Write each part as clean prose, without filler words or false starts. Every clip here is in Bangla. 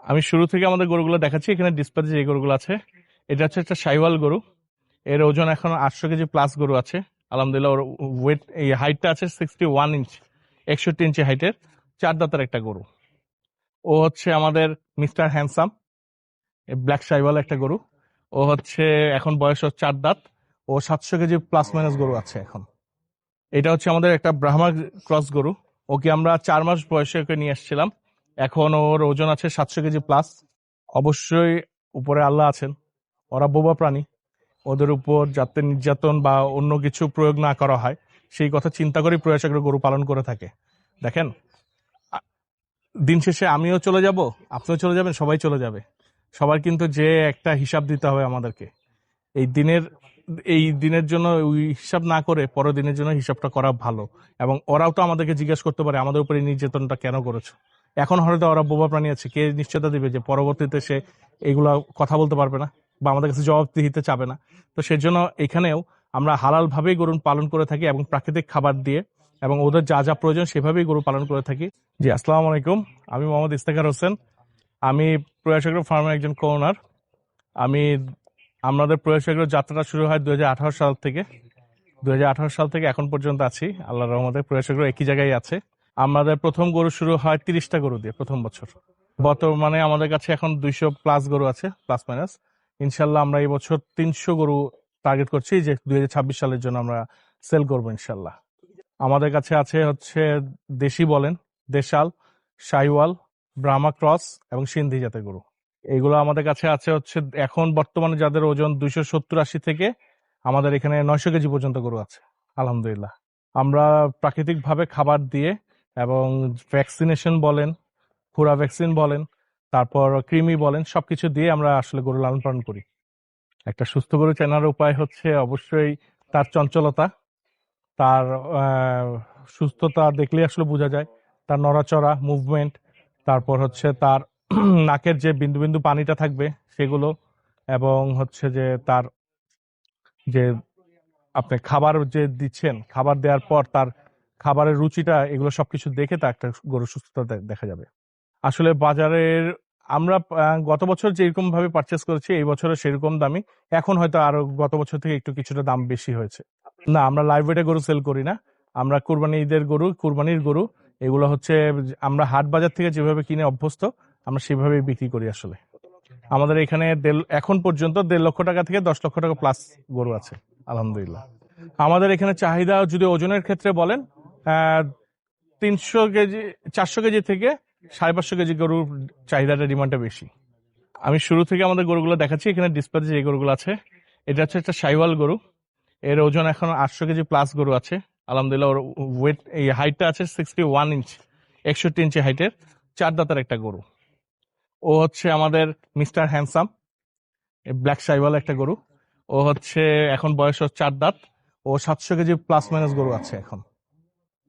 আমি শুরু থেকে আমাদের গরুগুলো দেখাচ্ছি। এখানে ডিসপ্লেতে যে গরুগুলো আছে, এটা হচ্ছে একটা সাইওয়াল গরু। এর ওজন এখন 800 কেজি প্লাস গরু আছে। আলহামদুলিল্লাহ। ওর ওয়েট, এই হাইটটা আছে 61 ইঞ্চ, 61 ইঞ্চি হাইটের, 4 দাঁতের একটা গরু। ও হচ্ছে আমাদের মিস্টার হ্যান্ডসাম, ব্ল্যাক সাইওয়াল একটা গরু। ও হচ্ছে এখন বয়স ওর 4 দাঁত। ও 700 কেজি প্লাস মাইনাস গরু আছে এখন। এটা হচ্ছে আমাদের একটা ব্রাহ্মা ক্রস গরু। ওকে আমরা 4 মাস বয়সে ওকে নিয়ে এসেছিলাম। এখন ওর ওজন আছে 700 কেজি প্লাস। অবশ্যই উপরে আল্লাহ আছেন, ওরা বোবা প্রাণী। ওদের উপর যাতে নির্যাতন বা অন্য কিছু প্রয়োগ না করা হয়, সেই কথা চিন্তা করেই প্রয়াসকের গরু পালন করে থাকে। দেখেন, আ- দিন শেষে আমিও চলে যাব, আপনিও চলে যাবেন, সবাই চলে যাবে। সবার কিন্তু যে একটা হিসাব দিতে হবে আমাদেরকে। এই দিনের এই দিনের জন্য ওই হিসাব না করে পরের দিনের জন্য হিসাবটা করা ভালো। এবং ওরাও তো আমাদেরকে জিজ্ঞেস করতে পারে আমাদের উপরে এই নির্যাতনটা কেন করেছো। এখন হয়তো ওরা বোবা প্রাণী আছে, কে নিশ্চয়তা দিবে যে পরবর্তীতে সে এগুলা কথা বলতে পারবে না বা আমাদের কাছে জবাবদিহিতে চাবে না। তো সেজন্য এখানেও আমরা হালাল ভাবেই গরু পালন করে থাকি এবং প্রাকৃতিক খাবার দিয়ে, এবং ওদের যা যা প্রয়োজন সেভাবেই গরু পালন করে থাকি। জি, আসসালামু আলাইকুম। আমি মোহাম্মদ ইস্তেখার হোসেন। আমি প্রয়াস ফার্মের একজন কোনার। আমি আমাদের প্রয়াস যাত্রাটা শুরু হয় 2018 সাল থেকে। 2018 সাল থেকে এখন পর্যন্ত আছি, আল্লাহর রহমতে প্রয়াস একই জায়গায় আছে। আমাদের প্রথম গরু শুরু হয় 30টা গরু দিয়ে প্রথম বছর। বর্তমানে আমাদের কাছে এখন 200 প্লাস গরু আছে, প্লাস মাইনাস। ইনশাল্লাহ আমরা এই বছর 300 গরু টার্গেট করছি, যে 2026 সালের জন্য আমরা সেল করবো ইনশাল্লাহ। আমাদের কাছে আছে হচ্ছে দেশি বলেন, দেশাল, শাইওয়াল, ব্রাহ্মা ক্রস এবং সিন্ধি জাতের গরু। এগুলো আমাদের কাছে আছে হচ্ছে এখন বর্তমানে যাদের ওজন 270-80 থেকে আমাদের এখানে 900 কেজি পর্যন্ত গরু আছে আলহামদুলিল্লাহ। আমরা প্রাকৃতিক ভাবে খাবার দিয়ে এবং ভ্যাকসিনেশন বলেন, খুরা ভ্যাকসিন বলেন, তারপর কৃমি বলেন, সবকিছু দিয়ে আমরা আসলে গরু লালন পালন করি। একটা সুস্থ গরু চেনার উপায় হচ্ছে অবশ্যই তার চঞ্চলতা, তার আহ, সুস্থতা দেখলেই আসলে বোঝা যায়। তার নড়াচড়া, মুভমেন্ট, তারপর হচ্ছে তার নাকের যে বিন্দু বিন্দু পানিটা থাকবে সেগুলো, এবং হচ্ছে যে তার যে আপনি খাবার যে দিচ্ছেন, খাবার দেওয়ার পর তার খাবারের রুচিটা, এগুলো সবকিছু দেখে তা একটা গরুর সুস্থতা দেখা যাবে। আসলে বাজারের আমরা গত বছর যেরকম ভাবে পারচেস করেছি এই বছরে সেরকম দামই। এখন হয়তো আরো গত বছর থেকে একটু কিছুটা দাম বেশি হয়েছে। না, আমরা লাইভ ওয়েটে গরু সেল করি না। আমরা কুরবানি ঈদের গরু, কুরবানির গরু, এগুলো হচ্ছে আমরা হাট বাজার থেকে যেভাবে কিনে অভ্যস্ত, আমরা সেভাবেই বিক্রি করি আসলে। আমাদের এখানে এখন পর্যন্ত 1.5 লক্ষ টাকা থেকে 10 লক্ষ টাকা প্লাস গরু আছে আলহামদুলিল্লাহ। আমাদের এখানে চাহিদা যদি ওজনের ক্ষেত্রে বলেন, আহ 300 কেজি, 400 কেজি থেকে 550 কেজি গরুর চাহিদাটা, ডিমান্ডটা বেশি। আমি শুরু থেকে আমাদের গরুগুলো দেখাচ্ছি। এখানে ডিসপ্লেতে যে গরুগুলো আছে, এটা হচ্ছে একটা সাইওয়াল গরু। এর ওজন এখন 800 কেজি প্লাস গরু আছে আলহামদুলিল্লাহ। ওর ওয়েট, এই হাইটটা আছে 61 ইঞ্চ, 61 ইঞ্চি হাইটের, 4 দাঁতের একটা গরু। ও হচ্ছে আমাদের মিস্টার হ্যান্ডসাম, ব্ল্যাক সাইওয়াল একটা গরু। ও হচ্ছে এখন বয়স ওর 4 দাঁত। ও 700 কেজি প্লাস মাইনাস গরু আছে এখন।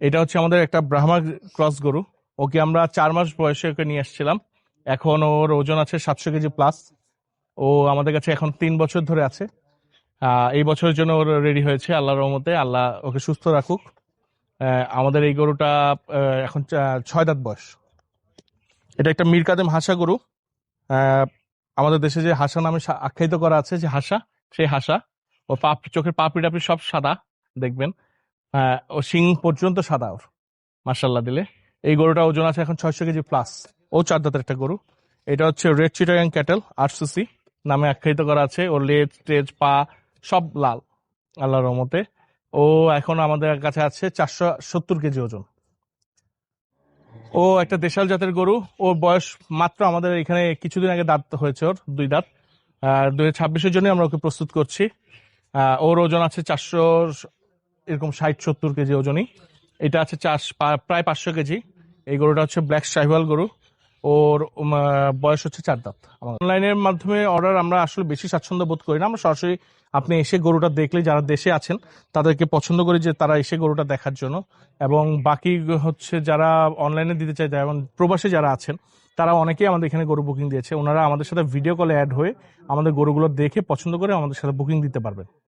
এটা হচ্ছে আমাদের একটা ব্রাহ্মা ক্রস গরু। ওকে আমরা 4 মাস বয়সে ওকে নিয়ে এসেছিলাম। এখন ওর ওজন আছে 700 কেজি প্লাস। ও আমাদের কাছে এখন 3 বছর ধরে আছে। এই বছরের জন্য ওর রেডি হয়েছে আল্লাহর রহমতে। আল্লাহ ওকে সুস্থ রাখুক। আমাদের এই গরুটা এখন 6 দাঁত বয়স। এটা একটা মীর কাদেম হাসা গরু। আহ, আমাদের দেশে যে হাসা নামে আখ্যায়িত করা আছে, যে হাসা, সেই হাসা। ও চোখের পাপড়ি টাপড়ি সব সাদা দেখবেন। ও শিং পর্যন্ত সাদা ওর, মার্শাল্লাহ দিলে। এই গরুটা ওজন আছে এখন 600 কেজি প্লাস। ও 4 দাঁতের একটা গরু। এটা হচ্ছে রেড চিটাগাং ক্যাটেল 800C নামে আখ্যায়িত করা আছে। ওর লেজ টেজ পা সব লাল আল্লাহর রহমতে। ও এখন আমাদের কাছে আছে 470 কেজি ওজন। ও একটা দেশাল জাতের গরু। ওর বয়স মাত্র আমাদের এখানে কিছুদিন আগে দাঁত হয়েছে, ওর 2 দাঁত। 2026-এর জন্য আমরা ওকে প্রস্তুত করছি। ওর ওজন আছে 400, এরকম 60-70 কেজি ওজনই। এটা আছে প্রায় 500 কেজি। এই গরুটা হচ্ছে ব্ল্যাক শাহিওয়াল গরু। ওর বয়স হচ্ছে 4 দাঁত। অনলাইনের মাধ্যমে অর্ডার আমরা আসলে বেশি স্বাচ্ছন্দ্য বোধ করি না। আমরা সরাসরি আপনি এসে গরুটা দেখলে, যারা দেশে আছেন তাদেরকে পছন্দ করি যে তারা এসে গরুটা দেখার জন্য। এবং বাকি হচ্ছে যারা অনলাইনে দিতে চায়, যেমন প্রবাসী যারা আছেন, তারা অনেকেই আমাদের এখানে গরু বুকিং দিয়েছে। ওনারা আমাদের সাথে ভিডিও কলে অ্যাড হয়ে আমাদের গরুগুলো দেখে পছন্দ করে আমাদের সাথে বুকিং দিতে পারবেন।